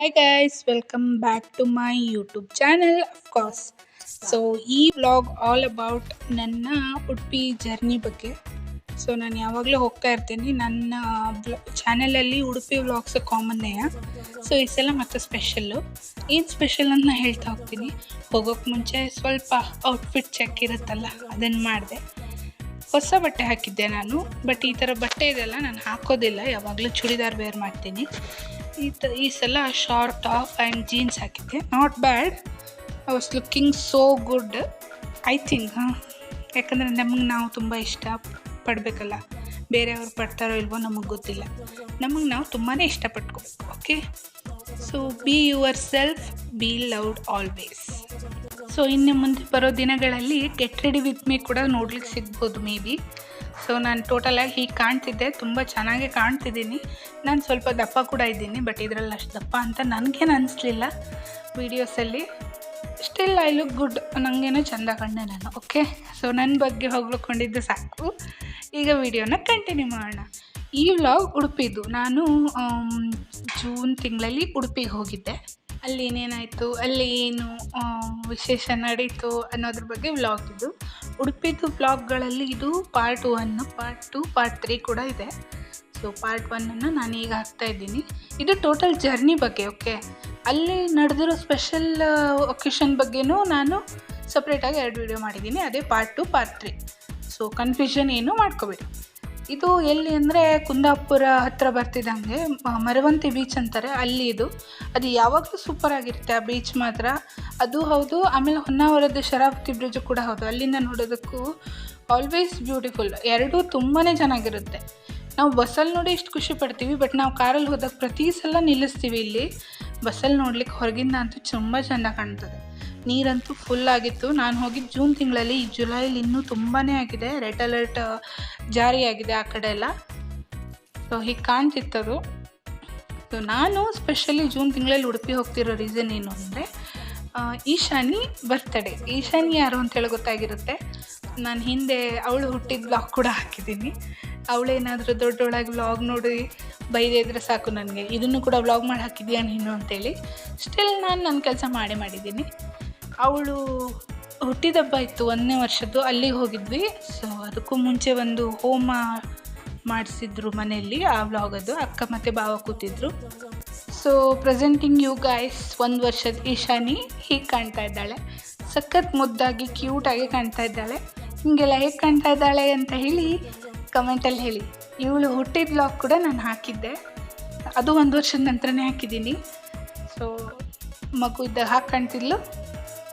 Hi guys, welcome back to my YouTube channel of course. So ಈ vlog all about ನನ್ನ Udupi journey ಬಗ್ಗೆ. So ನಾನು ಯಾವಾಗಲೂ ಹೋಗ್ತಾ ಇರ್ತೀನಿ ನನ್ನ ಚಾನಲಲ್ಲಿ ಉಡುಪಿ ವ್ಲಾಗ್ಸ್ ಕಾಮನ್ನೇ. ಸೊ ಈ ಸಲ ಮತ್ತೆ ಸ್ಪೆಷಲ್ಲು ಏನು ಸ್ಪೆಷಲ್ ಅಂತ ನಾನು ಹೇಳ್ತಾ ಹೋಗ್ತೀನಿ. ಹೋಗೋಕ್ಕೆ ಮುಂಚೆ ಸ್ವಲ್ಪ ಔಟ್ಫಿಟ್ ಚೆಕ್ ಇರುತ್ತಲ್ಲ ಅದನ್ನು ಮಾಡಿದೆ. ಹೊಸ ಬಟ್ಟೆ ಹಾಕಿದ್ದೆ ನಾನು, ಬಟ್ ಈ ಥರ ಬಟ್ಟೆ ಇದೆಲ್ಲ ನಾನು ಹಾಕೋದಿಲ್ಲ, ಯಾವಾಗಲೂ ಚೂಡಿದಾರ್ ವೇರ್ ಮಾಡ್ತೀನಿ. ಈ ಸಲ ಶಾರ್ಟ್ ಟಾಪ್ ಆ್ಯಂಡ್ ಜೀನ್ಸ್ ಹಾಕಿದ್ದೆ. Not bad, I was looking so good I think. ಯಾಕಂದರೆ ನಮಗೆ ನಾವು ತುಂಬ ಇಷ್ಟ ಪಡಬೇಕಲ್ಲ, ಬೇರೆಯವ್ರು ಪಡ್ತಾರೋ ಇಲ್ವೋ ನಮಗೆ ಗೊತ್ತಿಲ್ಲ, ನಮಗೆ ನಾವು ತುಂಬಾ ಇಷ್ಟಪಟ್ಕೋಬೇಕು. Okay, so be yourself, be loved always. So ಇನ್ನು ಮುಂದೆ ಬರೋ ದಿನಗಳಲ್ಲಿ ಗೆಟ್ ರೆಡಿ ವಿತ್ ಮೀ ಕೂಡ ನೋಡ್ಲಿಕ್ಕೆ ಸಿಗ್ಬೋದು ಮೇ ಬಿ. ಸೊ ನಾನು ಟೋಟಲಾಗಿ ಹೀಗೆ ಕಾಣ್ತಿದ್ದೆ, ತುಂಬ ಚೆನ್ನಾಗೇ ಕಾಣ್ತಿದ್ದೀನಿ. ನಾನು ಸ್ವಲ್ಪ ದಪ್ಪ ಕೂಡ ಇದ್ದೀನಿ, ಬಟ್ ಇದರಲ್ಲಿ ಅಷ್ಟು ದಪ್ಪ ಅಂತ ನನಗೇನು ಅನಿಸ್ಲಿಲ್ಲ ವೀಡಿಯೋಸಲ್ಲಿ. ಸ್ಟಿಲ್ ಐ ಲುಕ್ ಗುಡ್, ನನಗೇನೋ ಚೆಂದ ಕಂಡೆ ನಾನು. ಓಕೆ, ಸೊ ನನ್ನ ಬಗ್ಗೆ ಹೊಗಳ್ಕೊಂಡಿದ್ದು ಸಾಕು, ಈಗ ವಿಡಿಯೋನ ಕಂಟಿನ್ಯೂ ಮಾಡೋಣ. ಈ ವ್ಲಾಗ್ ಉಡುಪಿದು. ನಾನು ಜೂನ್ ತಿಂಗಳಲ್ಲಿ ಉಡುಪಿಗೆ ಹೋಗಿದ್ದೆ. ಅಲ್ಲಿ ಏನೇನಾಯಿತು, ಅಲ್ಲಿ ಏನು ವಿಶೇಷ ನಡೀತು ಅನ್ನೋದ್ರ ಬಗ್ಗೆ ವ್ಲಾಗ್ ಇದು. ಉಡುಪಿದು ವ್ಲಾಗ್ಗಳಲ್ಲಿ ಇದು ಪಾರ್ಟ್ 1, ಪಾರ್ಟ್ 2, ಪಾರ್ಟ್ 3 ಕೂಡ ಇದೆ. ಸೊ ಪಾರ್ಟ್ 1 ನಾನು ಈಗ ಹಾಕ್ತಾಯಿದ್ದೀನಿ. ಇದು ಟೋಟಲ್ ಜರ್ನಿ ಬಗ್ಗೆ. ಓಕೆ, ಅಲ್ಲಿ ನಡೆದಿರೋ ಸ್ಪೆಷಲ್ ಒಕೇಶನ್ ಬಗ್ಗೆನೂ ನಾನು ಸಪ್ರೇಟಾಗಿ 2 ವಿಡಿಯೋ ಮಾಡಿದ್ದೀನಿ, ಅದೇ ಪಾರ್ಟ್ 2, ಪಾರ್ಟ್ 3. ಸೊ ಕನ್ಫ್ಯೂಷನ್ ಏನು ಮಾಡ್ಕೋಬೇಡಿ. ಇದು ಎಲ್ಲಿ ಅಂದರೆ ಕುಂದಾಪುರ ಹತ್ತಿರ ಬರ್ತಿದ್ದಂಗೆ ಮರವಂತಿ ಬೀಚ್ ಅಂತಾರೆ, ಅಲ್ಲಿ ಇದು. ಅದು ಯಾವಾಗಲೂ ಸೂಪರಾಗಿರುತ್ತೆ ಆ ಬೀಚ್ ಮಾತ್ರ, ಅದು ಹೌದು. ಆಮೇಲೆ ಹೊನ್ನಾವರದ ಶರಾವತಿ ಬ್ರಿಡ್ಜು ಕೂಡ ಹೌದು. ಅಲ್ಲಿಂದ ನೋಡೋದಕ್ಕೂ ಆಲ್ವೇಸ್ ಬ್ಯೂಟಿಫುಲ್, ಎರಡೂ ತುಂಬಾ ಚೆನ್ನಾಗಿರುತ್ತೆ. ನಾವು ಬಸ್ಸಲ್ಲಿ ನೋಡಿ ಇಷ್ಟು ಖುಷಿ ಪಡ್ತೀವಿ, ಬಟ್ ನಾವು ಕಾರಲ್ಲಿ ಹೋದಾಗ ಪ್ರತಿ ಸಲ ನಿಲ್ಲಿಸ್ತೀವಿ. ಇಲ್ಲಿ ಬಸ್ಸಲ್ಲಿ ನೋಡ್ಲಿಕ್ಕೆ ಹೊರಗಿಂದ ಅಂತೂ ತುಂಬ ಚೆಂದ ಕಾಣ್ತದೆ. ನೀರಂತೂ ಫುಲ್ ಆಗಿತ್ತು. ನಾನು ಹೋಗಿದ್ದು ಜೂನ್ ತಿಂಗಳಲ್ಲಿ, ಈ ಜುಲೈಲಿ ಇನ್ನೂ ತುಂಬಾ ಆಗಿದೆ. ರೆಡ್ ಅಲರ್ಟ್ ಜಾರಿಯಾಗಿದೆ ಆ ಕಡೆ ಎಲ್ಲ. ಸೊ ಹೀಗೆ ಕಾಣ್ತಿತ್ತದು. ಸೊ ನಾನು ಸ್ಪೆಷಲಿ ಜೂನ್ ತಿಂಗಳಲ್ಲಿ ಉಡುಪಿ ಹೋಗ್ತಿರೋ ರೀಸನ್ ಏನು ಅಂದರೆ ಈಶಾನಿ ಬರ್ತ್ಡೇ. ಈಶಾನಿ ಯಾರು ಅಂತೇಳಿ ಗೊತ್ತಾಗಿರುತ್ತೆ. ನಾನು ಹಿಂದೆ ಅವಳು ಹುಟ್ಟಿದ ವ್ಲಾಗ್ ಕೂಡ ಹಾಕಿದ್ದೀನಿ. ಅವಳೇನಾದರೂ ದೊಡ್ಡೊಳಗೆ ವ್ಲಾಗ್ ನೋಡಿ ಬೈದೇ ಇದ್ರೆ ಸಾಕು ನನಗೆ, ಇದನ್ನು ಕೂಡ ವ್ಲಾಗ್ ಮಾಡಿ ಹಾಕಿದ್ಯಾ ನೀನು ಅಂತೇಳಿ. ಸ್ಟಿಲ್ ನಾನು ನನ್ನ ಕೆಲಸ ಮಾಡಿದ್ದೀನಿ. ಅವಳು ಹುಟ್ಟಿದಬ್ಬ ಇತ್ತು 1ನೇ ವರ್ಷದ್ದು, ಅಲ್ಲಿಗೆ ಹೋಗಿದ್ವಿ. ಸೊ ಅದಕ್ಕೂ ಮುಂಚೆ ಒಂದು ಹೋಮ ಮಾಡಿಸಿದ್ರು ಮನೆಯಲ್ಲಿ, ಆ ವ್ಲಾಗ್ ಅದು. ಅಕ್ಕ ಮತ್ತು ಭಾವ ಕೂತಿದ್ರು. ಸೊ ಪ್ರೆಸೆಂಟಿಂಗ್ ಯು ಗೈಸ್ 1 ವರ್ಷದ ಈಶಾನಿ ಹೀಗೆ ಕಾಣ್ತಾ ಇದ್ದಾಳೆ. ಸಖತ್ ಮುದ್ದಾಗಿ ಕ್ಯೂಟಾಗಿ ಕಾಣ್ತಾ ಇದ್ದಾಳೆ. ಹಿಂಗೆಲ್ಲ ಹೇಗೆ ಕಾಣ್ತಾ ಇದ್ದಾಳೆ ಅಂತ ಹೇಳಿ ಕಮೆಂಟಲ್ಲಿ ಹೇಳಿ. ಇವಳು ಹುಟ್ಟಿದ ವ್ಲಾಗ್ ಕೂಡ ನಾನು ಹಾಕಿದ್ದೆ, ಅದು 1 ವರ್ಷದ ನಂತರನೇ ಹಾಕಿದ್ದೀನಿ. ಸೊ ಮಗು ಇದ್ದಾಗ ಹಾಕಿ ಕಾಣ್ತಿದ್ಲು,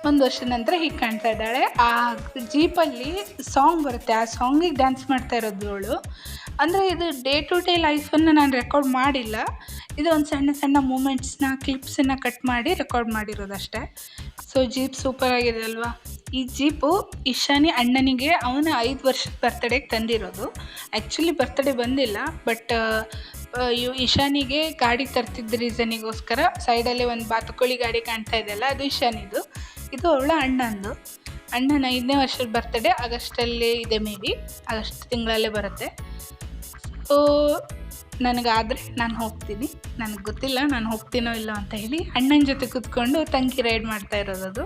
1 ವರ್ಷದ ನಂತರ ಹೀಗೆ ಕಾಣ್ತಾ ಇದ್ದಾಳೆ. ಆ ಜೀಪಲ್ಲಿ ಸಾಂಗ್ ಬರುತ್ತೆ, ಆ ಸಾಂಗಿಗೆ ಡ್ಯಾನ್ಸ್ ಮಾಡ್ತಾ ಇರೋದು ಅವಳು. ಅಂದರೆ ಇದು ಡೇ ಟು ಡೇ ಲೈಫನ್ನು ನಾನು ರೆಕಾರ್ಡ್ ಮಾಡಿಲ್ಲ, ಇದು ಒಂದು ಸಣ್ಣ ಸಣ್ಣ ಮೂಮೆಂಟ್ಸ್ನ ಕ್ಲಿಪ್ಸನ್ನು ಕಟ್ ಮಾಡಿ ರೆಕಾರ್ಡ್ ಮಾಡಿರೋದಷ್ಟೇ. ಸೊ ಜೀಪ್ ಸೂಪರಾಗಿದೆ ಅಲ್ವಾ. ಈ ಜೀಪು ಇಶಾನಿ ಅಣ್ಣನಿಗೆ ಅವನ 5 ವರ್ಷದ ಬರ್ತಡೇಗೆ ತಂದಿರೋದು. ಆ್ಯಕ್ಚುಲಿ ಬರ್ತಡೇ ಬಂದಿಲ್ಲ, ಬಟ್ ಇಶಾನಿಗೆ ಗಾಡಿ ತರ್ತಿದ್ದ ರೀಸನಿಗೋಸ್ಕರ ಸೈಡಲ್ಲಿ ಒಂದು ಬಾತುಕೋಳಿ ಗಾಡಿ ಕಾಣ್ತಾ ಇದೆಯಲ್ಲ, ಅದು ಇಶಾನಿದು. ಇದು ಅವಳ ಅಣ್ಣಂದು. ಅಣ್ಣನ 5ನೇ ವರ್ಷದ ಬರ್ತಡೇ ಆಗಸ್ಟಲ್ಲಿ ಇದೆ, ಮೇ ಬಿ ಆಗಸ್ಟ್ ತಿಂಗಳಲ್ಲೇ ಬರುತ್ತೆ. ಸೊ ನನಗಾದರೆ ನಾನು ಹೋಗ್ತೀನಿ, ನನಗೆ ಗೊತ್ತಿಲ್ಲ ನಾನು ಹೋಗ್ತೀನೋ ಇಲ್ಲೋ ಅಂತ ಹೇಳಿ. ಅಣ್ಣನ ಜೊತೆ ಕೂತ್ಕೊಂಡು ತಂಗಿ ರೈಡ್ ಮಾಡ್ತಾ ಇರೋದದು.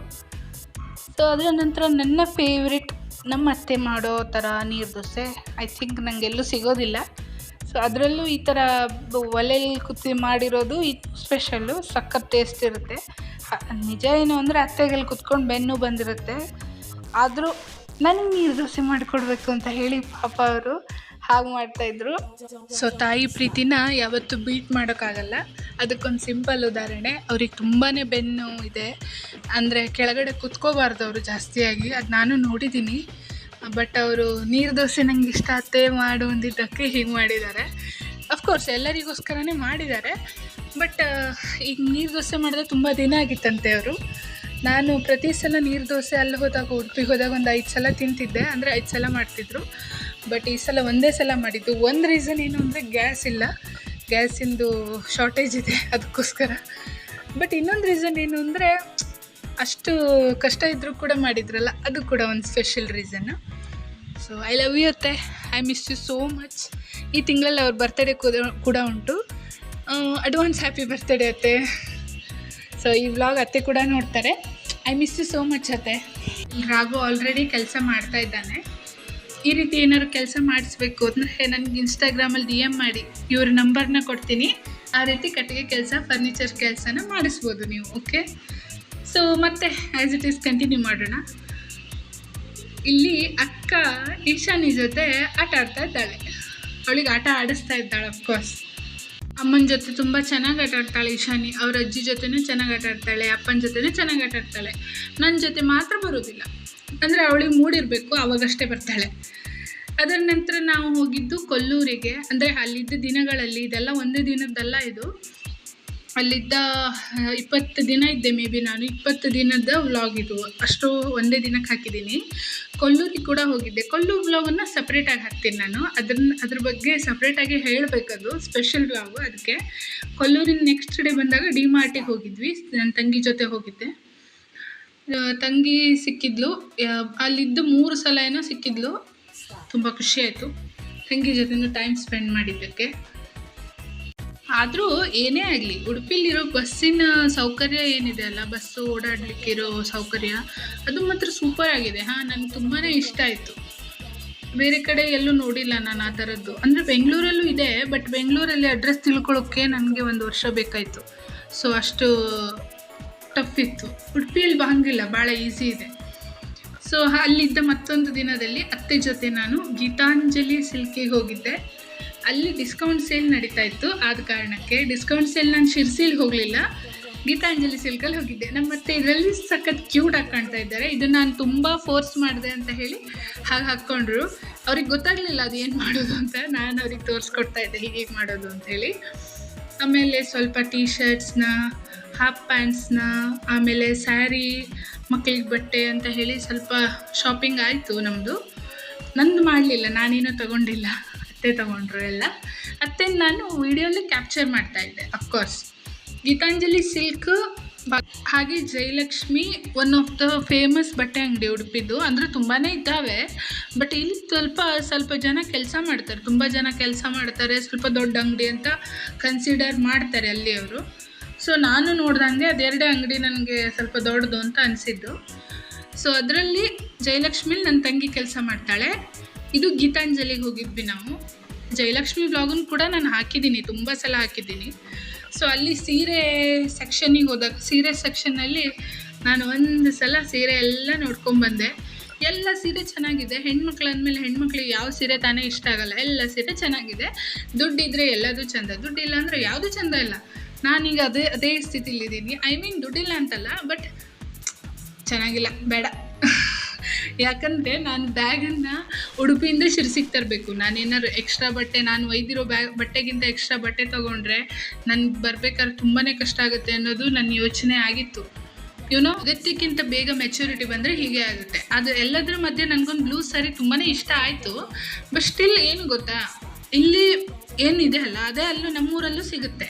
ಸೊ ಅದರ ನಂತರ ನನ್ನ ಫೇವ್ರೆಟ್ ನಮ್ಮ ಅತ್ತೆ ಮಾಡೋ ಥರ ನೀರು ದೋಸೆ. ಐ ಥಿಂಕ್ ನನಗೆಲ್ಲೂ ಸಿಗೋದಿಲ್ಲ. ಸೊ ಅದರಲ್ಲೂ ಈ ಥರ ಒಲೆಯಲ್ಲಿ ಕುತ್ತಿ ಮಾಡಿರೋದು ಇದು ಸ್ಪೆಷಲ್ಲು, ಸಖತ್ ಟೇಸ್ಟ್ ಇರುತ್ತೆ. ನಿಜ ಏನು ಅಂದರೆ ಅತ್ತೆಗೆಲ್ಲಿ ಕುತ್ಕೊಂಡು ಬೆನ್ನು ಬಂದಿರುತ್ತೆ, ಆದರೂ ನನಗೆ ನೀರು ದೋಸೆ ಮಾಡಿಕೊಡ್ಬೇಕು ಅಂತ ಹೇಳಿ ಪಾಪ ಅವರು ಹಾಗೆ ಮಾಡ್ತಾಯಿದ್ರು. ಸೊ ತಾಯಿ ಪ್ರೀತಿನ ಯಾವತ್ತೂ ಬೀಟ್ ಮಾಡೋಕ್ಕಾಗಲ್ಲ. ಅದಕ್ಕೊಂದು ಸಿಂಪಲ್ ಉದಾಹರಣೆ, ಅವ್ರಿಗೆ ತುಂಬಾ ಬೆನ್ನು ಇದೆ, ಅಂದರೆ ಕೆಳಗಡೆ ಕುತ್ಕೋಬಾರ್ದು ಅವರು ಜಾಸ್ತಿಯಾಗಿ. ಅದು ನಾನು ನೋಡಿದ್ದೀನಿ. ಬಟ್ ಅವರು ನೀರು ದೋಸೆ ನಂಗೆ ಇಷ್ಟ ಅತ್ತೆ ಮಾಡು ಅಂದಿದ್ದಕ್ಕೆ ಹೀಗೆ ಮಾಡಿದ್ದಾರೆ. ಅಫ್ಕೋರ್ಸ್ ಎಲ್ಲರಿಗೋಸ್ಕರನೇ ಮಾಡಿದ್ದಾರೆ, ಬಟ್ ಈಗ ನೀರು ದೋಸೆ ಮಾಡಿದ್ರೆ ತುಂಬ ದಿನ ಆಗಿತ್ತಂತೆ ಅವರು. ನಾನು ಪ್ರತಿ ಸಲ ನೀರು ದೋಸೆ ಅಲ್ಲಿ ಹೋದಾಗ, ಉಡುಪಿಗೆ ಹೋದಾಗ ಒಂದು 5 ಸಲ ತಿಂತಿದ್ದೆ, ಅಂದರೆ 5 ಸಲ ಮಾಡ್ತಿದ್ರು. ಬಟ್ ಈ ಸಲ ಒಂದೇ ಸಲ ಮಾಡಿದ್ದು. ಒಂದು ರೀಸನ್ ಏನು ಅಂದರೆ ಗ್ಯಾಸ್ ಇಲ್ಲ, ಗ್ಯಾಸಿಂದು ಶಾರ್ಟೇಜ್ ಇದೆ ಅದಕ್ಕೋಸ್ಕರ. ಬಟ್ ಇನ್ನೊಂದು ರೀಸನ್ ಏನು ಅಂದರೆ ಅಷ್ಟು ಕಷ್ಟ ಇದ್ದರೂ ಕೂಡ ಮಾಡಿದ್ರಲ್ಲ, ಅದು ಕೂಡ ಒಂದು special reason. So I love you ಅತ್ತೆ, I miss you so much. ಈ ತಿಂಗಳಲ್ಲಿ ಅವ್ರ ಬರ್ತಡೇ ಕೂಡ ಉಂಟು. ಅಡ್ವಾನ್ಸ್ ಹ್ಯಾಪಿ ಬರ್ತ್ಡೇ ಅತ್ತೆ. ಸೊ ಈ ವ್ಲಾಗ್ ಅತ್ತೆ ಕೂಡ ನೋಡ್ತಾರೆ. I miss you so much ಅತ್ತೆ. ರಾಘು ಆಲ್ರೆಡಿ ಕೆಲಸ ಮಾಡ್ತಾ ಇದ್ದಾನೆ. ಈ ರೀತಿ ಏನಾದ್ರು ಕೆಲಸ ಮಾಡಿಸ್ಬೇಕು ಅಂದರೆ ನನಗೆ ಇನ್ಸ್ಟಾಗ್ರಾಮಲ್ಲಿ DM ಮಾಡಿ, ಇವ್ರ ನಂಬರ್ನ ಕೊಡ್ತೀನಿ. ಆ ರೀತಿ ಕಟ್ಟಿಗೆ ಕೆಲಸ, ಫರ್ನಿಚರ್ ಕೆಲಸನ ಮಾಡಿಸ್ಬೋದು ನೀವು. ಓಕೆ, ಸೊ ಮತ್ತೆ ಆ್ಯಸ್ ಇಟ್ ಈಸ್ ಕಂಟಿನ್ಯೂ ಮಾಡೋಣ. ಇಲ್ಲಿ ಅಕ್ಕ ಈಶಾನಿ ಜೊತೆ ಆಟ ಆಡ್ತಾ ಇದ್ದಾಳೆ. ಅವಳಿಗೆ ಆಟ ಆಡಿಸ್ತಾ ಇದ್ದಾಳೆ. ಅಫ್ಕೋರ್ಸ್ ಅಮ್ಮನ ಜೊತೆ ತುಂಬ ಚೆನ್ನಾಗಿ ಆಟ ಆಡ್ತಾಳೆ ಈಶಾನಿ. ಅವ್ರ ಅಜ್ಜಿ ಜೊತೆನೂ ಚೆನ್ನಾಗಿ ಆಟ ಆಡ್ತಾಳೆ, ಅಪ್ಪನ ಜೊತೆನೂ ಚೆನ್ನಾಗಿ ಆಟ ಆಡ್ತಾಳೆ. ನನ್ನ ಜೊತೆ ಮಾತ್ರ ಬರೋದಿಲ್ಲ. ಅಂದರೆ ಅವಳಿಗೆ ಮೂಡಿರಬೇಕು, ಆವಾಗಷ್ಟೇ ಬರ್ತಾಳೆ. ಅದರ ನಂತರ ನಾವು ಹೋಗಿದ್ದು ಕೊಲ್ಲೂರಿಗೆ. ಅಂದರೆ ಅಲ್ಲಿದ್ದ ದಿನಗಳಲ್ಲಿ, ಇದೆಲ್ಲ ಒಂದೇ ದಿನದ್ದಲ್ಲ ಇದು, ಅಲ್ಲಿದ್ದ 20 ದಿನ ಇದ್ದೆ. ಮೇ ಬಿ ನಾನು 20 ದಿನದ ವ್ಲಾಗ್ ಇದು. ಅಷ್ಟು ಒಂದೇ ದಿನಕ್ಕೆ ಹಾಕಿದ್ದೀನಿ. ಕೊಲ್ಲೂರಿಗೆ ಕೂಡ ಹೋಗಿದ್ದೆ. ಕೊಲ್ಲೂರು ವ್ಲಾಗನ್ನು ಸಪ್ರೇಟಾಗಿ ಹಾಕ್ತೀನಿ ನಾನು. ಅದ್ರ ಬಗ್ಗೆ ಸಪ್ರೇಟಾಗಿ ಹೇಳಬೇಕದು, ಸ್ಪೆಷಲ್ ವ್ಲಾಗು. ಅದಕ್ಕೆ ಕೊಲ್ಲೂರಿನ ನೆಕ್ಸ್ಟ್ ಡೇ ಬಂದಾಗ ಡಿಮಾರ್ಟಿಗೆ ಹೋಗಿದ್ವಿ. ನನ್ನ ತಂಗಿ ಜೊತೆ ಹೋಗಿದ್ದೆ. ತಂಗಿ ಸಿಕ್ಕಿದ್ಲು. ಅಲ್ಲಿದ್ದು 3 ಸಲ ಏನೋ ಸಿಕ್ಕಿದ್ಲು. ತುಂಬ ಖುಷಿಯಾಯಿತು ತಂಗಿ ಜೊತೆನೂ ಟೈಮ್ ಸ್ಪೆಂಡ್ ಮಾಡಿದ್ದಕ್ಕೆ. ಆದರೂ ಏನೇ ಆಗಲಿ, ಉಡುಪಿಲಿರೋ ಬಸ್ಸಿನ ಸೌಕರ್ಯ ಏನಿದೆ ಅಲ್ಲ, ಬಸ್ಸು ಓಡಾಡಲಿಕ್ಕಿರೋ ಸೌಕರ್ಯ, ಅದು ಮಾತ್ರ ಸೂಪರ್ ಆಗಿದೆ. ನನಗೆ ತುಂಬಾ ಇಷ್ಟ ಆಯಿತು. ಬೇರೆ ಕಡೆ ಎಲ್ಲೂ ನೋಡಿಲ್ಲ ನಾನು ಆ ಥರದ್ದು. ಅಂದರೆ ಬೆಂಗಳೂರಲ್ಲೂ ಇದೆ, ಬಟ್ ಬೆಂಗಳೂರಲ್ಲಿ ಅಡ್ರೆಸ್ ತಿಳ್ಕೊಳ್ಳೋಕ್ಕೆ ನನಗೆ 1 ವರ್ಷ ಬೇಕಾಯಿತು. ಸೊ ಅಷ್ಟು ಟಫ್ ಇತ್ತು. ಉಡುಪಿಯಲ್ಲಿ ಹಂಗಿಲ್ಲ, ಭಾಳ ಈಸಿ ಇದೆ. ಸೊ ಅಲ್ಲಿದ್ದ ಮತ್ತೊಂದು ದಿನದಲ್ಲಿ ಅತ್ತೆ ಜೊತೆ ನಾನು ಗೀತಾಂಜಲಿ ಸಿಲ್ಕಿಗೆ ಹೋಗಿದ್ದೆ. ಅಲ್ಲಿ ಡಿಸ್ಕೌಂಟ್ ಸೇಲ್ ನಡೀತಾ ಇತ್ತು. ಆದ ಕಾರಣಕ್ಕೆ ಡಿಸ್ಕೌಂಟ್ ಸೇಲ್ ನಾನು ಶಿರ್ಸಿಲಿ ಹೋಗಲಿಲ್ಲ, ಗೀತಾಂಜಲಿ ಸಿಲ್ಕಲ್ಲಿ ಹೋಗಿದ್ದೆ. ನಮ್ಮ ಮತ್ತೆ ಇದರಲ್ಲಿ ಸಖತ್ ಕ್ಯೂಟಾಗಿ ಕಾಣ್ತಾ ಇದ್ದಾರೆ. ಇದನ್ನು ನಾನು ತುಂಬ ಫೋರ್ಸ್ ಮಾಡಿದೆ ಅಂತ ಹೇಳಿ ಹಾಗೆ ಹಾಕ್ಕೊಂಡ್ರು. ಅವ್ರಿಗೆ ಗೊತ್ತಾಗಲಿಲ್ಲ ಅದು ಏನು ಮಾಡೋದು ಅಂತ. ನಾನು ಅವ್ರಿಗೆ ತೋರಿಸ್ಕೊಡ್ತಾ ಇದ್ದೆ ಹೀಗೆ ಮಾಡೋದು ಅಂಥೇಳಿ. ಆಮೇಲೆ ಸ್ವಲ್ಪ ಟೀ ಶರ್ಟ್ಸ್ನ, ಹಾಫ್ ಪ್ಯಾಂಟ್ಸ್ನ, ಆಮೇಲೆ ಸ್ಯಾರಿ, ಮಕ್ಕಳಿಗೆ ಬಟ್ಟೆ ಅಂತ ಹೇಳಿ ಸ್ವಲ್ಪ ಶಾಪಿಂಗ್ ಆಯಿತು ನಮ್ಮದು. ನಂದು ಮಾಡಲಿಲ್ಲ, ನಾನೇನೋ ತೊಗೊಂಡಿಲ್ಲ, ಅತ್ತೆ ತೊಗೊಂಡ್ರು ಎಲ್ಲ. ಅತ್ತೆ ನಾನು ವಿಡಿಯೋಲ್ಲಿ ಕ್ಯಾಪ್ಚರ್ ಮಾಡ್ತಾಯಿದ್ದೆ. ಅಫ್ಕೋರ್ಸ್ ಗೀತಾಂಜಲಿ ಸಿಲ್ಕ್ ಹಾಗೆ Jayalakshmi one of the famous ಬಟ್ಟೆ ಅಂಗಡಿ ಉಡುಪಿದ್ದು. ಅಂದರೆ ತುಂಬಾ ಇದ್ದಾವೆ, ಬಟ್ ಇಲ್ಲಿ ಸ್ವಲ್ಪ ಜನ ಕೆಲಸ ಮಾಡ್ತಾರೆ. ತುಂಬ ಜನ ಕೆಲಸ ಮಾಡ್ತಾರೆ. ಸ್ವಲ್ಪ ದೊಡ್ಡ ಅಂಗಡಿ ಅಂತ ಕನ್ಸಿಡರ್ ಮಾಡ್ತಾರೆ ಅಲ್ಲಿ ಅವರು. ಸೊ ನಾನು ನೋಡ್ದಂಗೆ ಅದೆರಡೇ ಅಂಗಡಿ ನನಗೆ ಸ್ವಲ್ಪ ದೊಡ್ಡದು ಅಂತ ಅನಿಸಿದ್ದು. ಸೊ ಅದರಲ್ಲಿ ಜಯಲಕ್ಷ್ಮಿಲಿ ನನ್ನ ತಂಗಿ ಕೆಲಸ ಮಾಡ್ತಾಳೆ. ಇದು ಗೀತಾಂಜಲಿಗೆ ಹೋಗಿದ್ವಿ ನಾವು. ಜಯಲಕ್ಷ್ಮಿ ವ್ಲಾಗನ್ನು ಕೂಡ ನಾನು ಹಾಕಿದ್ದೀನಿ, ತುಂಬ ಸಲ ಹಾಕಿದ್ದೀನಿ. ಸೊ ಅಲ್ಲಿ ಸೀರೆ ಸೆಕ್ಷನಿಗೆ ಹೋದಾಗ, ಸೀರೆ ಸೆಕ್ಷನ್ನಲ್ಲಿ ನಾನು ಒಂದು ಸಲ ಸೀರೆ ಎಲ್ಲ ನೋಡ್ಕೊಂಡ್ಬಂದೆ. ಎಲ್ಲ ಸೀರೆ ಚೆನ್ನಾಗಿದೆ. ಹೆಣ್ಮಕ್ಳು ಅಂದಮೇಲೆ ಹೆಣ್ಮಕ್ಳಿಗೆ ಯಾವ ಸೀರೆ ತಾನೇ ಇಷ್ಟ ಆಗಲ್ಲ. ಎಲ್ಲ ಸೀರೆ ಚೆನ್ನಾಗಿದೆ. ದುಡ್ಡಿದ್ರೆ ಎಲ್ಲದೂ ಚೆಂದ, ದುಡ್ಡಿಲ್ಲ ಅಂದರೆ ಯಾವುದೂ ಚೆಂದ ಇಲ್ಲ. ನಾನೀಗ ಅದೇ ಸ್ಥಿತಿಲಿದ್ದೀನಿ. ಐ ಮೀನ್ ದುಡ್ಡಿಲ್ಲ ಅಂತಲ್ಲ, ಬಟ್ ಚೆನ್ನಾಗಿಲ್ಲ, ಬೇಡ. ಯಾಕಂದರೆ ನಾನು ಬ್ಯಾಗನ್ನು ಉಡುಪಿಯಿಂದ ಶಿರ್ಸಿಗೆ ತರಬೇಕು. ನಾನೇನಾದ್ರು ಎಕ್ಸ್ಟ್ರಾ ಬಟ್ಟೆ, ನಾನು ಒಯ್ದಿರೋ ಬಟ್ಟೆಗಿಂತ ಎಕ್ಸ್ಟ್ರಾ ಬಟ್ಟೆ ತೊಗೊಂಡ್ರೆ ನನಗೆ ಬರಬೇಕಾದ್ರೆ ತುಂಬಾ ಕಷ್ಟ ಆಗುತ್ತೆ ಅನ್ನೋದು ನನ್ನ ಯೋಚನೆ ಆಗಿತ್ತು. ಅಗತ್ಯಕ್ಕಿಂತ ಬೇಗ ಮೆಚುರಿಟಿ ಬಂದರೆ ಹೀಗೆ ಆಗುತ್ತೆ. ಅದು ಎಲ್ಲದರ ಮಧ್ಯೆ ನನಗೊಂದು ಬ್ಲೂ ಸ್ಯಾರಿ ತುಂಬಾ ಇಷ್ಟ ಆಯಿತು. ಬಟ್ ಸ್ಟಿಲ್ ಏನು ಗೊತ್ತಾ, ಇಲ್ಲಿ ಏನಿದೆ ಅಲ್ಲ ಅದೇ ಅಲ್ಲೂ ನಮ್ಮೂರಲ್ಲೂ ಸಿಗುತ್ತೆ.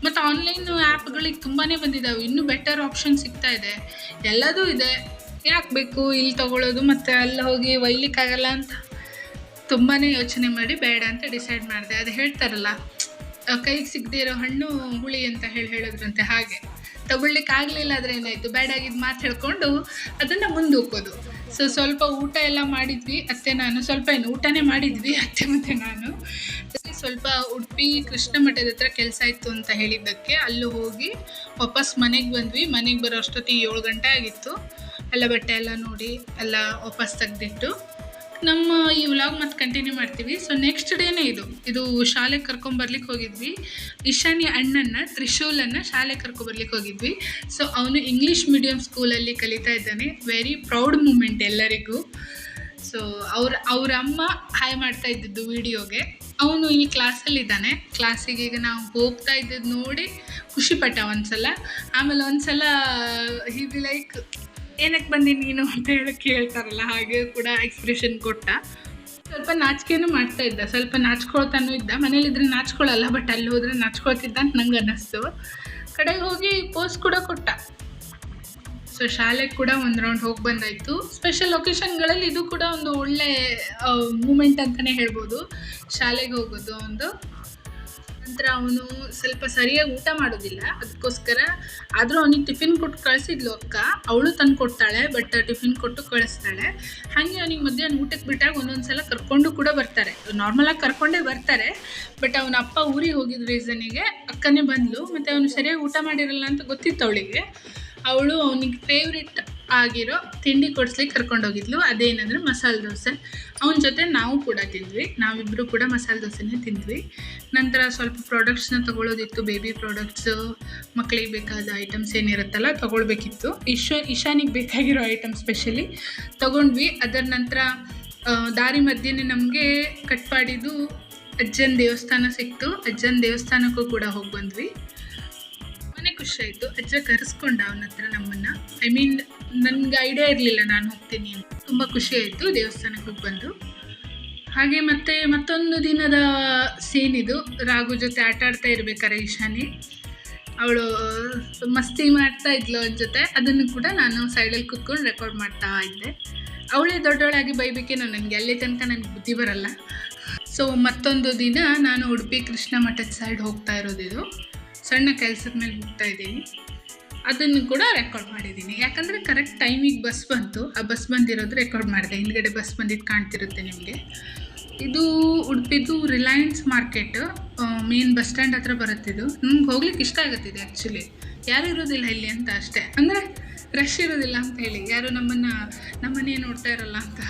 ಮತ್ತು ಆನ್ಲೈನು ಆ್ಯಪ್ಗಳಿಗೆ ತುಂಬಾ ಬಂದಿದ್ದಾವೆ. ಇನ್ನೂ ಬೆಟರ್ ಆಪ್ಷನ್ ಸಿಗ್ತಾ ಇದೆ, ಎಲ್ಲದೂ ಇದೆ. ಯಾಕೆ ಬೇಕು ಇಲ್ಲಿ ತೊಗೊಳ್ಳೋದು, ಮತ್ತು ಅಲ್ಲಿ ಹೋಗಿ ಒಯ್ಲಿಕ್ಕಾಗಲ್ಲ ಅಂತ ತುಂಬಾ ಯೋಚನೆ ಮಾಡಿ ಬೇಡ ಅಂತ ಡಿಸೈಡ್ ಮಾಡಿದೆ. ಅದು ಹೇಳ್ತಾರಲ್ಲ, ಕೈಗೆ ಸಿಗದೇ ಇರೋ ಹಣ್ಣು ಹುಳಿ ಅಂತ ಹೇಳಿದ್ರಂತೆ. ಹಾಗೆ ತಗೊಳ್ಲಿಕ್ಕಾಗಲಿಲ್ಲ ಆದರೆ ಏನಾಯಿತು, ಬೇಡಾಗಿದ್ದು ಮಾತು ಹೇಳ್ಕೊಂಡು ಅದನ್ನು ಮುಂದೂಕೋದು. ಸೊ ಸ್ವಲ್ಪ ಊಟ ಎಲ್ಲ ಮಾಡಿದ್ವಿ ಅತ್ತೆ ನಾನು. ಸ್ವಲ್ಪ ಊಟನೇ ಮಾಡಿದ್ವಿ ಅತ್ತೆ ಮತ್ತು ನಾನು. ಸ್ವಲ್ಪ ಉಡುಪಿ ಕೃಷ್ಣ ಮಠದ ಹತ್ರ ಕೆಲಸ ಇತ್ತು ಅಂತ ಹೇಳಿದ್ದಕ್ಕೆ ಅಲ್ಲೂ ಹೋಗಿ ವಾಪಸ್ ಮನೆಗೆ ಬಂದ್ವಿ. ಮನೆಗೆ ಬರೋ ಅಷ್ಟೊತ್ತಿಗೆ 7 ಗಂಟೆ ಆಗಿತ್ತು. ಎಲ್ಲ ಬಟ್ಟೆ ಎಲ್ಲ ನೋಡಿ ಎಲ್ಲ ವಾಪಸ್ ತೆಗೆದಿಟ್ಟು ನಮ್ಮ ಈ ವ್ಲಾಗ್ ಮತ್ತೆ ಕಂಟಿನ್ಯೂ ಮಾಡ್ತೀವಿ. ಸೊ ನೆಕ್ಸ್ಟ್ ಡೇನೇ ಇದು ಶಾಲೆಗೆ ಕರ್ಕೊಂಬರ್ಲಿಕ್ಕೆ ಹೋಗಿದ್ವಿ. ಇಶಾನಿ ಅಣ್ಣನ ತ್ರಿಶೂಲನ್ನು ಶಾಲೆಗೆ ಕರ್ಕೊಬರ್ಲಿಕ್ಕೆ ಹೋಗಿದ್ವಿ. ಸೊ ಅವನು ಇಂಗ್ಲೀಷ್ ಮೀಡಿಯಮ್ ಸ್ಕೂಲಲ್ಲಿ ಕಲಿತಾ ಇದ್ದಾನೆ. ವೆರಿ ಪ್ರೌಡ್ ಮೂಮೆಂಟ್ ಎಲ್ಲರಿಗೂ. ಸೊ ಅವ್ರ ಅಮ್ಮ ಹಾಯ್ ಮಾಡ್ತಾ ಇದ್ದಿದ್ದು ವಿಡಿಯೋಗೆ. ಅವನು ಈ ಕ್ಲಾಸಲ್ಲಿದ್ದಾನೆ. ಕ್ಲಾಸಿಗೆ ಈಗ ನಾವು ಹೋಗ್ತಾ ಇದ್ದದ್ದು ನೋಡಿ ಖುಷಿಪಟ್ಟ ಒಂದ್ಸಲ. ಆಮೇಲೆ ಒಂದ್ಸಲ ಹಿ ಬಿ ಲೈಕ್, ಏನಕ್ಕೆ ಬಂದಿ ನೀನು ಅಂತ ಹೇಳಿ ಕೇಳ್ತಾರಲ್ಲ, ಹಾಗೆ ಕೂಡ ಎಕ್ಸ್ಪ್ರೆಷನ್ ಕೊಟ್ಟ. ಸ್ವಲ್ಪ ನಾಚಿಕೆನೂ ಮಾಡ್ತಾ ಇದ್ದ, ಸ್ವಲ್ಪ ನಾಚ್ಕೊಳ್ತಾನೂ ಇದ್ದ. ಮನೇಲಿದ್ರೆ ನಾಚ್ಕೊಳ್ಳಲ್ಲ, ಬಟ್ ಅಲ್ಲಿ ಹೋದರೆ ನಾಚ್ಕೊಳ್ತಿದ್ದ ಅಂತ ನಂಗೆ ಅನ್ನಿಸ್ತು. ಕಡೆಗೆ ಹೋಗಿ ಪೋಸ್ ಕೂಡ ಕೊಟ್ಟ. ಸೊ ಶಾಲೆಗೆ ಕೂಡ ಒಂದು ರೌಂಡ್ ಹೋಗಿ ಬಂದಾಯಿತು. ಸ್ಪೆಷಲ್ ಒಕೇಶನ್ಗಳಲ್ಲಿ ಇದು ಕೂಡ ಒಂದು ಒಳ್ಳೆ ಮೂಮೆಂಟ್ ಅಂತಲೇ ಹೇಳ್ಬೋದು, ಶಾಲೆಗೆ ಹೋಗೋದು ಒಂದು. ನಂತರ ಅವನು ಸ್ವಲ್ಪ ಸರಿಯಾಗಿ ಊಟ ಮಾಡೋದಿಲ್ಲ, ಅದಕ್ಕೋಸ್ಕರ ಆದರೂ ಅವನಿಗೆ ಟಿಫಿನ್ ಕೊಟ್ಟು ಕಳಿಸಿದ್ಲು ಅಕ್ಕ. ಅವಳು ತಂದು ಕೊಡ್ತಾಳೆ, ಬಟ್ ಟಿಫಿನ್ ಕೊಟ್ಟು ಕಳಿಸ್ತಾಳೆ. ಹಾಗೆ ಅವನಿಗೆ ಮಧ್ಯಾಹ್ನ ಊಟಕ್ಕೆ ಬಿಟ್ಟಾಗ ಒಂದೊಂದು ಸಲ ಕರ್ಕೊಂಡು ಕೂಡ ಬರ್ತಾರೆ. ನಾರ್ಮಲಾಗಿ ಕರ್ಕೊಂಡೇ ಬರ್ತಾರೆ, ಬಟ್ ಅವನ ಅಪ್ಪ ಊರಿಗೆ ಹೋಗಿದ್ದ ರೀಸನಿಗೆ ಅಕ್ಕನೇ ಬಂದಳು. ಮತ್ತು ಅವನು ಸರಿಯಾಗಿ ಊಟ ಮಾಡಿರಲ್ಲ ಅಂತ ಗೊತ್ತಿತ್ತು ಅವಳಿಗೆ. ಅವಳು ಅವನಿಗೆ ಫೇವ್ರೆಟ್ ಆಗಿರೋ ತಿಂಡಿ ಕೊಡಿಸ್ಲಿಕ್ಕೆ ಕರ್ಕೊಂಡೋಗಿದ್ಲು. ಅದೇನಂದರೆ ಮಸಾಲೆ ದೋಸೆ. ಅವನ ಜೊತೆ ನಾವು ಕೂಡ ತಿಂದ್ವಿ, ನಾವಿಬ್ಬರು ಕೂಡ ಮಸಾಲೆ ದೋಸೆನೇ ತಿಂದ್ವಿ. ನಂತರ ಸ್ವಲ್ಪ ಪ್ರಾಡಕ್ಟ್ಸ್ನ ತೊಗೊಳ್ಳೋದಿತ್ತು, ಬೇಬಿ ಪ್ರಾಡಕ್ಟ್ಸು, ಮಕ್ಕಳಿಗೆ ಬೇಕಾದ ಐಟಮ್ಸ್ ಏನಿರುತ್ತಲ್ಲ ತೊಗೊಳ್ಬೇಕಿತ್ತು. ಇಶಾನಿಗೆ ಬೇಕಾಗಿರೋ ಐಟಮ್ ಸ್ಪೆಷಲಿ ತೊಗೊಂಡ್ವಿ. ಅದರ ನಂತರ ದಾರಿ ಮಧ್ಯೆನೇ ನಮಗೆ ಕಟ್ಪಾಡಿದು ಅಜ್ಜನ ದೇವಸ್ಥಾನ ಸಿಕ್ತು. ಅಜ್ಜನ ದೇವಸ್ಥಾನಕ್ಕೂ ಕೂಡ ಹೋಗಿ ಬಂದ್ವಿ. ಖುಷಿ ಆಯಿತು. ಅಜ್ಜ ಕರೆಸ್ಕೊಂಡ ಅವನ ಹತ್ರ ನಮ್ಮನ್ನು. ಐ ಮೀನ್ ನನಗೆ ಐಡಿಯಾ ಇರಲಿಲ್ಲ ನಾನು ಹೋಗ್ತೀನಿ ಅಂತ. ತುಂಬ ಖುಷಿ ಆಯಿತು ದೇವಸ್ಥಾನಕ್ಕೆ ಹೋಗಿ ಬಂದು. ಹಾಗೆ ಮತ್ತೊಂದು ದಿನದ ಸೀನ್ ಇದು. ರಾಘು ಜೊತೆ ಆಟ ಆಡ್ತಾ ಇರ್ಬೇಕಾರೆ ಇಶಾನಿ ಅವಳು ಮಸ್ತಿ ಮಾಡ್ತಾ ಇದ್ಲು ಅವನ ಜೊತೆ. ಅದನ್ನು ಕೂಡ ನಾನು ಸೈಡಲ್ಲಿ ಕೂತ್ಕೊಂಡು ರೆಕಾರ್ಡ್ ಮಾಡ್ತಾ ಇದ್ದೆ. ಅವಳೇ ದೊಡ್ಡವಳಾಗಿ ಬೈಬೇಕೇನೋ ನನಗೆ, ಅಲ್ಲಿ ತನಕ ನನಗೆ ಬುದ್ಧಿ ಬರಲ್ಲ. ಸೊ ಮತ್ತೊಂದು ದಿನ ನಾನು ಉಡುಪಿ ಕೃಷ್ಣ ಮಠದ ಸೈಡ್ ಹೋಗ್ತಾ ಇರೋದಿದು. ಸಣ್ಣ ಕೆಲಸದ ಮೇಲೆ ಹೋಗ್ತಾ ಇದ್ದೀನಿ. ಅದನ್ನು ಕೂಡ ರೆಕಾರ್ಡ್ ಮಾಡಿದ್ದೀನಿ, ಯಾಕಂದರೆ ಕರೆಕ್ಟ್ ಟೈಮಿಗೆ ಬಸ್ ಬಂತು. ಆ ಬಸ್ ಬಂದಿರೋದು ರೆಕಾರ್ಡ್ ಮಾಡಿದೆ. ಹಿಂದ್ಗಡೆ ಬಸ್ ಬಂದಿದ್ದು ಕಾಣ್ತಿರುತ್ತೆ ನಿಮಗೆ. ಇದು ಉಡುಪಿದು Reliance market main bus stand ಹತ್ರ ಬರುತ್ತಿದ್ದು. ನಂಗೆ ಹೋಗ್ಲಿಕ್ಕೆ ಇಷ್ಟ ಆಗುತ್ತಿದೆ ಆ್ಯಕ್ಚುಲಿ. ಯಾರು ಇರೋದಿಲ್ಲ ಇಲ್ಲಿ ಅಂತ ಅಷ್ಟೇ, ಅಂದರೆ ರಶ್ ಇರೋದಿಲ್ಲ ಅಂತ ಹೇಳಿ, ಯಾರು ನಮ್ಮನ್ನೇ ನೋಡ್ತಾ ಇರಲ್ಲ ಅಂತ.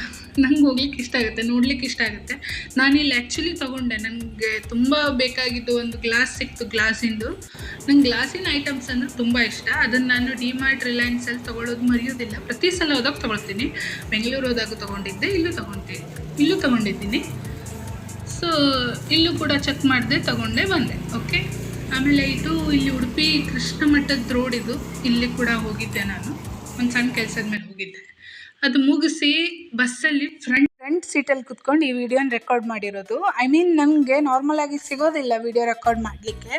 ನಂಗೆ ಹೋಗ್ಲಿಕ್ಕೆ ಇಷ್ಟ ಆಗುತ್ತೆ, ನೋಡ್ಲಿಕ್ಕೆ ಇಷ್ಟ ಆಗುತ್ತೆ. ನಾನಿಲ್ಲಿ ಆ್ಯಕ್ಚುಲಿ ತೊಗೊಂಡೆ, ನನಗೆ ತುಂಬ ಬೇಕಾಗಿದ್ದು ಒಂದು ಗ್ಲಾಸ್ ಸಿಕ್ತು, ಗ್ಲಾಸಿಂದು. ನಂಗೆ ಗ್ಲಾಸಿನ ಐಟಮ್ಸ್ ಅಂದರೆ ತುಂಬ ಇಷ್ಟ. ಅದನ್ನು ನಾನು ಡಿಮಾರ್ಟ್ ರಿಲಯನ್ಸಲ್ಲಿ ತೊಗೊಳ್ಳೋದು ಮರೆಯೋದಿಲ್ಲ. ಪ್ರತಿ ಸಲ ಹೋದಾಗ ತೊಗೊಳ್ತೀನಿ. ಬೆಂಗಳೂರು ಹೋದಾಗ ತೊಗೊಂಡಿದ್ದೆ, ಇಲ್ಲೂ ತೊಗೊಂಡಿದ್ದೀನಿ. ಸೊ ಇಲ್ಲೂ ಕೂಡ ಚೆಕ್ ಮಾಡಿದೆ, ತೊಗೊಂಡೇ ಬಂದೆ. ಓಕೆ. ಆಮೇಲೆ ಇಲ್ಲಿ ಉಡುಪಿ ಕೃಷ್ಣ ಮಠದ ರೋಡ್ ಇದು. ಇಲ್ಲಿ ಕೂಡ ಹೋಗಿದ್ದೆ ನಾನು, ಒಂದು ಸಣ್ಣ ಕೆಲಸದ ಮೇಲೆ ಹೋಗಿದ್ದೆ. ಅದು ಮುಗಿಸಿ ಬಸ್ಸಲ್ಲಿ ಫ್ರಂಟ್ ಸೀಟಲ್ಲಿ ಕುತ್ಕೊಂಡು ಈ ವಿಡಿಯೋನ ರೆಕಾರ್ಡ್ ಮಾಡಿರೋದು. ಐ ಮೀನ್ ನನಗೆ ನಾರ್ಮಲಾಗಿ ಸಿಗೋದಿಲ್ಲ ವಿಡಿಯೋ ರೆಕಾರ್ಡ್ ಮಾಡಲಿಕ್ಕೆ.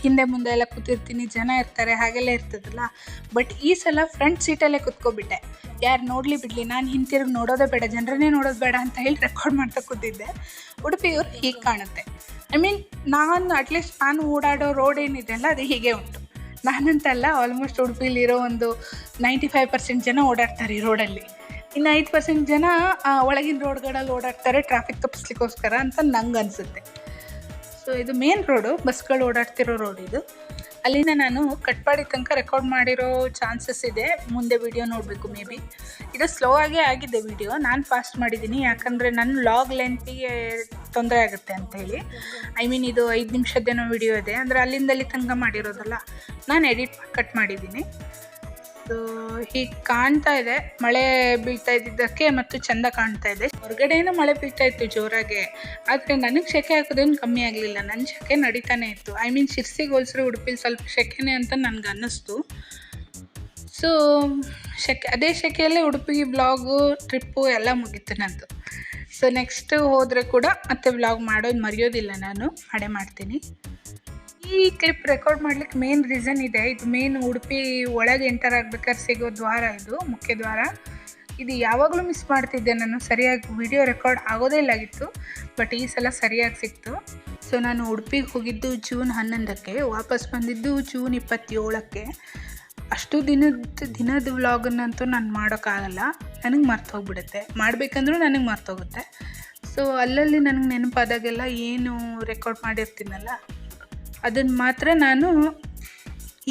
ಹಿಂದೆ ಮುಂದೆ ಎಲ್ಲ ಕೂತಿರ್ತೀನಿ, ಜನ ಇರ್ತಾರೆ, ಹಾಗೆಲ್ಲ ಇರ್ತದಲ್ಲ. ಬಟ್ ಈ ಸಲ ಫ್ರಂಟ್ ಸೀಟಲ್ಲೇ ಕುತ್ಕೊಬಿಟ್ಟೆ. ಯಾರು ನೋಡಲಿ ಬಿಡಲಿ, ನಾನು ಹಿಂತಿರುಗಿ ನೋಡೋದೇ ಬೇಡ, ಜನರನ್ನೇ ನೋಡೋದು ಬೇಡ ಅಂತ ಹೇಳಿ ರೆಕಾರ್ಡ್ ಮಾಡ್ತಾ ಕೂತಿದ್ದೆ. ಉಡುಪಿಯವರು ಹೀಗೆ ಕಾಣುತ್ತೆ. ಐ ಮೀನ್ ಅಟ್ಲೀಸ್ಟ್ ನಾನು ಓಡಾಡೋ ರೋಡ್ ಏನಿದೆ ಅಲ್ಲ, ಅದು ಹೀಗೆ ಉಂಟು. ನಾನಂತಲ್ಲ, ಆಲ್ಮೋಸ್ಟ್ ಉಡುಪಿಲಿರೋ ಒಂದು 95% ಜನ ಓಡಾಡ್ತಾರೆ ಈ ರೋಡಲ್ಲಿ. ಇನ್ನು 5% ಜನ ಒಳಗಿನ ರೋಡ್ಗಳಲ್ಲಿ ಓಡಾಡ್ತಾರೆ ಟ್ರಾಫಿಕ್ ತಪ್ಪಿಸ್ಲಿಕ್ಕೋಸ್ಕರ ಅಂತ ನಂಗೆ ಅನಿಸುತ್ತೆ. ಸೊ ಇದು ಮೇನ್ ರೋಡು, ಬಸ್ಗಳು ಓಡಾಡ್ತಿರೋ ರೋಡ್ ಇದು. ಅಲ್ಲಿಂದ ನಾನು ಕಟ್ಪಾಡಿ ತನಕ ರೆಕಾರ್ಡ್ ಮಾಡಿರೋ ಚಾನ್ಸಸ್ ಇದೆ. ಮುಂದೆ ವಿಡಿಯೋ ನೋಡಬೇಕು ಮೇ ಬಿ. ಇದು ಸ್ಲೋ ಆಗೇ ಆಗಿದೆ ವಿಡಿಯೋ, ನಾನು ಫಾಸ್ಟ್ ಮಾಡಿದ್ದೀನಿ, ಯಾಕಂದರೆ ನನ್ನ ಲಾಗ್ ಲೆಂತಿಗೆ ತೊಂದರೆ ಆಗುತ್ತೆ ಅಂಥೇಳಿ. ಐ ಮೀನ್ ಇದು 5 ನಿಮಿಷದ್ದೇನೋ ವಿಡಿಯೋ ಇದೆ, ಅಂದರೆ ಅಲ್ಲಿಂದಲ್ಲಿ ತನಕ ಮಾಡಿರೋದಲ್ಲ, ನಾನು ಎಡಿಟ್ ಕಟ್ ಮಾಡಿದ್ದೀನಿ. ಸೊ ಹೀಗೆ ಕಾಣ್ತಾ ಇದೆ. ಮಳೆ ಬೀಳ್ತಾ ಇದ್ದಿದ್ದಕ್ಕೆ ಮತ್ತು ಚೆಂದ ಕಾಣ್ತಾ ಇದೆ. ಹೊರಗಡೆನೂ ಮಳೆ ಬೀಳ್ತಾ ಇತ್ತು ಜೋರಾಗೆ, ಆದರೆ ನನಗೆ ಸೆಕೆ ಹಾಕೋದೇನು ಕಮ್ಮಿ ಆಗಲಿಲ್ಲ. ನನ್ನ ಸೆಕೆ ನಡೀತಾನೆ ಇತ್ತು. ಐ ಮೀನ್ ಶಿರ್ಸಿಗೆ ಹೋಲಿಸ್ರೆ ಉಡುಪಿಲಿ ಸ್ವಲ್ಪ ಸೆಕೆನೇ ಅಂತ ನನಗೆ ಅನ್ನಿಸ್ತು. ಸೊ ಅದೇ ಸೆಕೆಯಲ್ಲೇ ಉಡುಪಿಗೆ ವ್ಲಾಗು, ಟ್ರಿಪ್ಪು ಎಲ್ಲ ಮುಗೀತು ನಂದು. ಸೊ ನೆಕ್ಸ್ಟ್ ಹೋದರೆ ಕೂಡ ಮತ್ತೆ ವ್ಲಾಗ್ ಮಾಡೋದು ಮರೆಯೋದಿಲ್ಲ, ನಾನು ಮಾಡೇ ಮಾಡ್ತೀನಿ. ಈ ಕ್ಲಿಪ್ ರೆಕಾರ್ಡ್ ಮಾಡ್ಲಿಕ್ಕೆ ಮೇನ್ ರೀಸನ್ ಇದೆ. ಇದು ಮೇನ್ ಉಡುಪಿ ಒಳಗೆ ಎಂಟರ್ ಆಗ್ಬೇಕಾದ್ರೆ ಸಿಗೋ ದ್ವಾರ, ಇದು ಮುಖ್ಯ ದ್ವಾರ. ಇದು ಯಾವಾಗಲೂ ಮಿಸ್ ಮಾಡ್ತಿದ್ದೆ ನಾನು, ಸರಿಯಾಗಿ ವಿಡಿಯೋ ರೆಕಾರ್ಡ್ ಆಗೋದೇ ಇಲ್ಲಾಗಿತ್ತು. ಬಟ್ ಈ ಸಲ ಸರಿಯಾಗಿ ಸಿಕ್ತು. ಸೊ ನಾನು ಉಡುಪಿಗೆ ಹೋಗಿದ್ದು ಜೂನ್ 11ಕ್ಕೆ, ವಾಪಸ್ ಬಂದಿದ್ದು ಜೂನ್ 27ಕ್ಕೆ. ಅಷ್ಟು ದಿನದ ವ್ಲಾಗನ್ನಂತೂ ನಾನು ಮಾಡೋಕ್ಕಾಗಲ್ಲ, ನನಗೆ ಮರ್ತೋಗ್ಬಿಡುತ್ತೆ. ಮಾಡಬೇಕಂದ್ರೂ ನನಗೆ ಮರ್ತೋಗುತ್ತೆ. ಸೊ ಅಲ್ಲಲ್ಲಿ ನನಗೆ ನೆನಪಾದಾಗೆಲ್ಲ ಏನು ರೆಕಾರ್ಡ್ ಮಾಡಿರ್ತೀನಲ್ಲ, ಅದನ್ನು ಮಾತ್ರ ನಾನು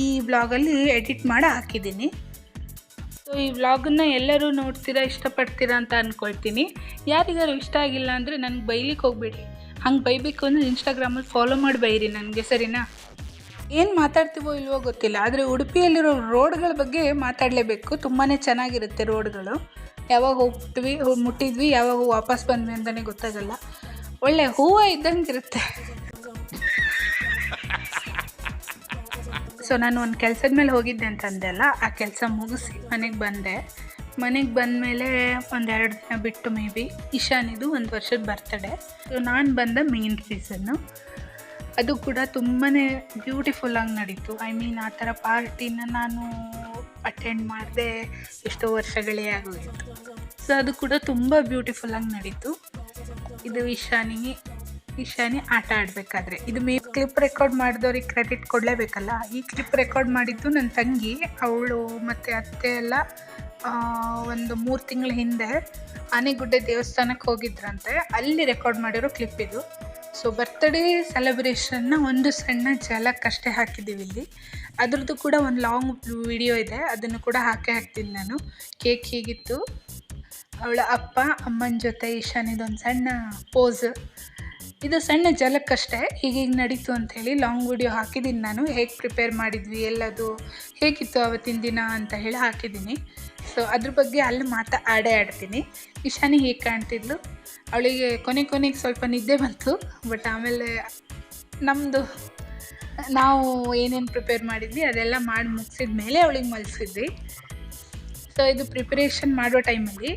ಈ ವ್ಲಾಗಲ್ಲಿ ಎಡಿಟ್ ಮಾಡಿ ಹಾಕಿದ್ದೀನಿ. ಸೊ ಈ ವ್ಲಾಗನ್ನು ಎಲ್ಲರೂ ನೋಡ್ತೀರಾ, ಇಷ್ಟಪಡ್ತೀರಾ ಅಂತ ಅಂದ್ಕೊಳ್ತೀನಿ. ಯಾರಿಗಾರು ಇಷ್ಟ ಆಗಿಲ್ಲ ಅಂದರೆ ನನಗೆ ಬೈಲಿಕ್ಕೆ ಹೋಗಬೇಡಿ. ಹಂಗೆ ಬೈಬೇಕು ಅಂದರೆ ಇನ್ಸ್ಟಾಗ್ರಾಮಲ್ಲಿ ಫಾಲೋ ಮಾಡಿ ಬೈರಿ ನನಗೆ, ಸರಿನಾ? ಏನು ಮಾತಾಡ್ತೀವೋ ಇಲ್ವೋ ಗೊತ್ತಿಲ್ಲ, ಆದರೆ ಉಡುಪಿಯಲ್ಲಿರೋ ರೋಡ್ಗಳ ಬಗ್ಗೆ ಮಾತಾಡಲೇಬೇಕು. ತುಂಬಾ ಚೆನ್ನಾಗಿರುತ್ತೆ ರೋಡ್ಗಳು. ಯಾವಾಗ ಮುಟ್ಟಿದ್ವಿ, ಯಾವಾಗ ವಾಪಸ್ ಬಂದ್ವಿ ಅಂತಲೇ ಗೊತ್ತಾಗಲ್ಲ. ಒಳ್ಳೆ ಹೂವು ಇದ್ದಂಗೆ ಇರುತ್ತೆ. ಸೊ ನಾನು ಒಂದು ಕೆಲಸದ ಮೇಲೆ ಹೋಗಿದ್ದೆ ಅಂತಂದೆ ಅಲ್ಲ, ಆ ಕೆಲಸ ಮುಗಿಸಿ ಮನೆಗೆ ಬಂದೆ. ಮನೆಗೆ ಬಂದಮೇಲೆ ಒಂದು 2 ದಿನ ಬಿಟ್ಟು ಮೇ ಬಿ ಇಶಾನಿದು 1 ವರ್ಷದ ಬರ್ತಡೇ. ಸೊ ನಾನು ಬಂದ ಮೇನ್ ರೀಸನ್ನು ಅದು ಕೂಡ ತುಂಬಾ ಬ್ಯೂಟಿಫುಲ್ಲಾಗಿ ನಡೀತು. ಐ ಮೀನ್ ಆ ಥರ ಪಾರ್ಟಿನ ನಾನು ಅಟೆಂಡ್ ಮಾಡಿದೆ ಎಷ್ಟೋ ವರ್ಷಗಳೇ ಆಗೋಗಿತ್ತು. ಸೊ ಅದು ಕೂಡ ತುಂಬ ಬ್ಯೂಟಿಫುಲ್ಲಾಗಿ ನಡೀತು. ಇದು ಇಶಾನಿ ಈಶಾನಿ ಆಟ ಆಡಬೇಕಾದ್ರೆ. ಇದು ಕ್ಲಿಪ್ ರೆಕಾರ್ಡ್ ಮಾಡಿದವ್ರಿಗೆ ಕ್ರೆಡಿಟ್ ಕೊಡಲೇಬೇಕಲ್ಲ. ಈ ಕ್ಲಿಪ್ ರೆಕಾರ್ಡ್ ಮಾಡಿದ್ದು ನನ್ನ ತಂಗಿ, ಅವಳು ಮತ್ತು ಅತ್ತೆ ಎಲ್ಲ ಒಂದು 3 ತಿಂಗಳ ಹಿಂದೆ ಆನೆಗುಡ್ಡೆ ದೇವಸ್ಥಾನಕ್ಕೆ ಹೋಗಿದ್ರಂತೆ. ಅಲ್ಲಿ ರೆಕಾರ್ಡ್ ಮಾಡಿರೋ ಕ್ಲಿಪ್ ಇದು. ಸೊ ಬರ್ತ್ಡೇ ಸೆಲೆಬ್ರೇಷನ್ನ ಒಂದು ಸಣ್ಣ ಝಲಕ್ಕಷ್ಟೇ ಹಾಕಿದ್ದೀವಿ ಇಲ್ಲಿ. ಅದ್ರದ್ದು ಕೂಡ ಒಂದು ಲಾಂಗ್ ವಿಡಿಯೋ ಇದೆ, ಅದನ್ನು ಕೂಡ ಹಾಕ್ತೀನಿ ನಾನು. ಕೇಕ್ ಹೀಗಿತ್ತು, ಅವಳ ಅಪ್ಪ ಅಮ್ಮನ ಜೊತೆ ಈಶಾನಿದೊಂದು ಸಣ್ಣ ಪೋಸ್. ಇದು ಸಣ್ಣ ಝಲಕ್ಕಷ್ಟೇ, ಹೀಗೀಗ ನಡೀತು ಅಂಥೇಳಿ ಲಾಂಗ್ ವಿಡಿಯೋ ಹಾಕಿದ್ದೀನಿ ನಾನು. ಹೇಗೆ ಪ್ರಿಪೇರ್ ಮಾಡಿದ್ವಿ, ಎಲ್ಲದು ಹೇಗಿತ್ತು ಆವತ್ತಿನ ದಿನ ಅಂತ ಹೇಳಿ ಹಾಕಿದ್ದೀನಿ. ಸೊ ಅದ್ರ ಬಗ್ಗೆ ಅಲ್ಲಿ ಆಡ್ತೀನಿ. ಈಶಾನಿ ಹೇಗೆ ಕಾಣ್ತಿದ್ಲು, ಅವಳಿಗೆ ಕೊನೆಗೆ ಸ್ವಲ್ಪ ನಿದ್ದೆ ಬಂತು. ಬಟ್ ಆಮೇಲೆ ನಾವು ಏನೇನು ಪ್ರಿಪೇರ್ ಮಾಡಿದ್ವಿ ಅದೆಲ್ಲ ಮಾಡಿ ಮುಗಿಸಿದ ಮೇಲೆ ಅವಳಿಗೆ ಮಲಗಿಸಿದ್ವಿ. ಸೊ ಇದು ಪ್ರಿಪರೇಷನ್ ಮಾಡೋ ಟೈಮಲ್ಲಿ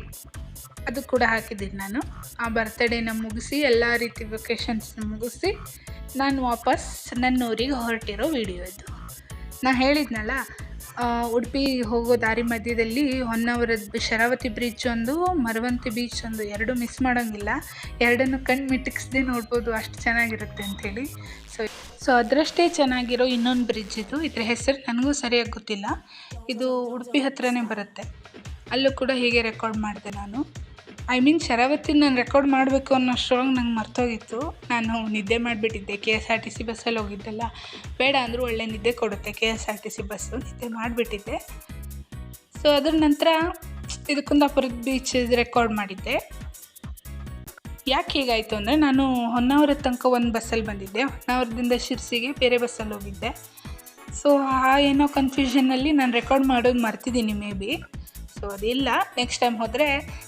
ಅದು ಕೂಡ ಹಾಕಿದ್ದೀನಿ ನಾನು. ಆ ಬರ್ತ್ಡೇನ ಮುಗಿಸಿ ಎಲ್ಲ ರೀತಿ ವೆಕೇಷನ್ಸ್ನ ಮುಗಿಸಿ ನಾನು ವಾಪಸ್ ನನ್ನ ಊರಿಗೆ ಹೊರಟಿರೋ ವಿಡಿಯೋ ಇದು. ನಾನು ಹೇಳಿದ್ನಲ್ಲ, ಉಡುಪಿ ಹೋಗೋ ದಾರಿ ಮಧ್ಯದಲ್ಲಿ ಹೊನ್ನಾವರದ ಶರಾವತಿ ಬ್ರಿಡ್ಜ್ ಒಂದು, ಮರವಂತಿ ಬೀಚ್ ಒಂದು, ಎರಡು ಮಿಸ್ ಮಾಡೋಂಗಿಲ್ಲ. ಎರಡನ್ನು ಕಣ್ಣು ಮಿಟುಕಿಸ್ದೆ ನೋಡ್ಬೋದು, ಅಷ್ಟು ಚೆನ್ನಾಗಿರುತ್ತೆ ಅಂಥೇಳಿ. ಸೊ ಅದರಷ್ಟೇ ಚೆನ್ನಾಗಿರೋ ಇನ್ನೊಂದು ಬ್ರಿಡ್ಜ್ ಇದು. ಇದ್ರ ಹೆಸರು ನನಗೂ ಸರಿಯಾಗಿ ಗೊತ್ತಿಲ್ಲ. ಇದು ಉಡುಪಿ ಹತ್ರನೇ ಬರುತ್ತೆ. ಅಲ್ಲೂ ಕೂಡ ಹೀಗೆ ರೆಕಾರ್ಡ್ ಮಾಡಿದೆ ನಾನು. ಶರಾವತಿ ನಾನು ರೆಕಾರ್ಡ್ ಮಾಡಬೇಕು ಅನ್ನೋಷ್ಟರೊಳಗೆ ನಂಗೆ ಮರ್ತೋಗಿತ್ತು. ನಾನು ನಿದ್ದೆ ಮಾಡಿಬಿಟ್ಟಿದ್ದೆ. KSRTC ಬಸ್ಸಲ್ಲಿ ಹೋಗಿದ್ದೆಲ್ಲ, ಬೇಡ ಅಂದರೂ ಒಳ್ಳೆ ನಿದ್ದೆ ಕೊಡುತ್ತೆ KSRTC ಬಸ್ಸು. ನಿದ್ದೆ ಮಾಡಿಬಿಟ್ಟಿದ್ದೆ. ಸೊ ಅದ್ರ ನಂತರ ಇದು ಕುಂದಾಪುರದ ಬೀಚ್ ರೆಕಾರ್ಡ್ ಮಾಡಿದ್ದೆ. ಯಾಕೆ ಹೀಗಾಯಿತು ಅಂದರೆ, ನಾನು ಹೊನ್ನಾವರದ ತನಕ ಒಂದು ಬಸ್ಸಲ್ಲಿ ಬಂದಿದ್ದೆ, ಹೊನ್ನಾವರದಿಂದ ಶಿರ್ಸಿಗೆ ಬೇರೆ ಬಸ್ಸಲ್ಲಿ ಹೋಗಿದ್ದೆ. ಸೊ ಏನೋ ಕನ್ಫ್ಯೂಷನ್ನಲ್ಲಿ ನಾನು ರೆಕಾರ್ಡ್ ಮಾಡೋದು ಮರ್ತಿದ್ದೀನಿ ಮೇ ಬಿ. ಸೊ ಅದಿಲ್ಲ, ನೆಕ್ಸ್ಟ್ ಟೈಮ್ ಹೋದರೆ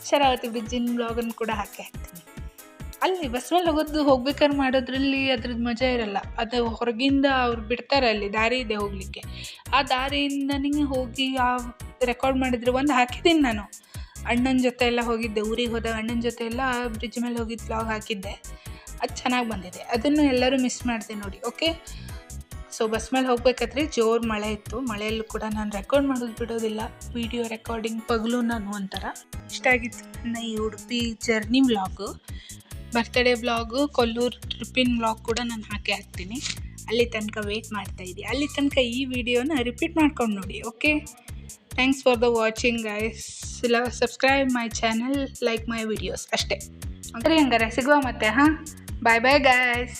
ಶರಾವತಿ ಬ್ರಿಡ್ಜಿನ ಬ್ಲಾಗನ್ನು ಕೂಡ ಹಾಕ್ತೀನಿ. ಅಲ್ಲಿ ಬಸ್ ಮೇಲೆ ಹೋಗ್ಬೇಕಾದ್ರೆ ಮಾಡೋದ್ರಲ್ಲಿ ಅದ್ರದ್ದು ಮಜಾ ಇರಲ್ಲ. ಅದು ಹೊರಗಿಂದ ಅವ್ರು ಬಿಡ್ತಾರೆ, ಅಲ್ಲಿ ದಾರಿ ಇದೆ ಹೋಗಲಿಕ್ಕೆ. ಆ ದಾರಿಯಿಂದನೇ ಹೋಗಿ ಆ ರೆಕಾರ್ಡ್ ಮಾಡಿದ್ರೆ ಒಂದು ಹಾಕಿದ್ದೀನಿ ನಾನು. ಅಣ್ಣನ ಜೊತೆ ಎಲ್ಲ ಹೋಗಿದ್ದೆ, ಊರಿಗೆ ಹೋದಾಗ ಅಣ್ಣನ ಜೊತೆ ಎಲ್ಲ ಬ್ರಿಡ್ಜ್ ಮೇಲೆ ಹೋಗಿದ್ದು ಬ್ಲಾಗ್ ಹಾಕಿದ್ದೆ. ಅದು ಚೆನ್ನಾಗಿ ಬಂದಿದೆ. ಅದನ್ನು ಎಲ್ಲರೂ ಮಿಸ್ ಮಾಡಿದೆ ನೋಡಿ. ಓಕೆ, ಸೊ ಬಸ್ ಮೇಲೆ ಹೋಗ್ಬೇಕಾದ್ರೆ ಜೋರು ಮಳೆ ಇತ್ತು. ಮಳೆಯಲ್ಲೂ ಕೂಡ ನಾನು ರೆಕಾರ್ಡ್ ಮಾಡೋದು ಬಿಡೋದಿಲ್ಲ. ವಿಡಿಯೋ ರೆಕಾರ್ಡಿಂಗ್ ಪಗಲು ನಾನು ಒಂಥರ ಇಷ್ಟ ಆಗಿತ್ತು ನನ್ನ ಈ Udupi journey vlog. Birthday vlog, Kollur ಟ್ರಿಪ್ಪಿನ ವ್ಲಾಗ್ ಕೂಡ ನಾನು ಹಾಕ್ತೀನಿ. ಅಲ್ಲಿ ತನಕ ವೇಟ್ ಮಾಡ್ತಾಯಿದ್ದೆ. ಅಲ್ಲಿ ತನಕ ಈ ವಿಡಿಯೋನ ರಿಪೀಟ್ ಮಾಡ್ಕೊಂಡು ನೋಡಿ. Okay, thanks for the watching guys. Subscribe my channel, like my videos ಅಷ್ಟೇ. ಸರಿ, ಹಂಗಾರೆ ಸಿಗುವ ಮತ್ತೆ. ಬಾಯ್ ಬಾಯ್ ಗೈಸ್.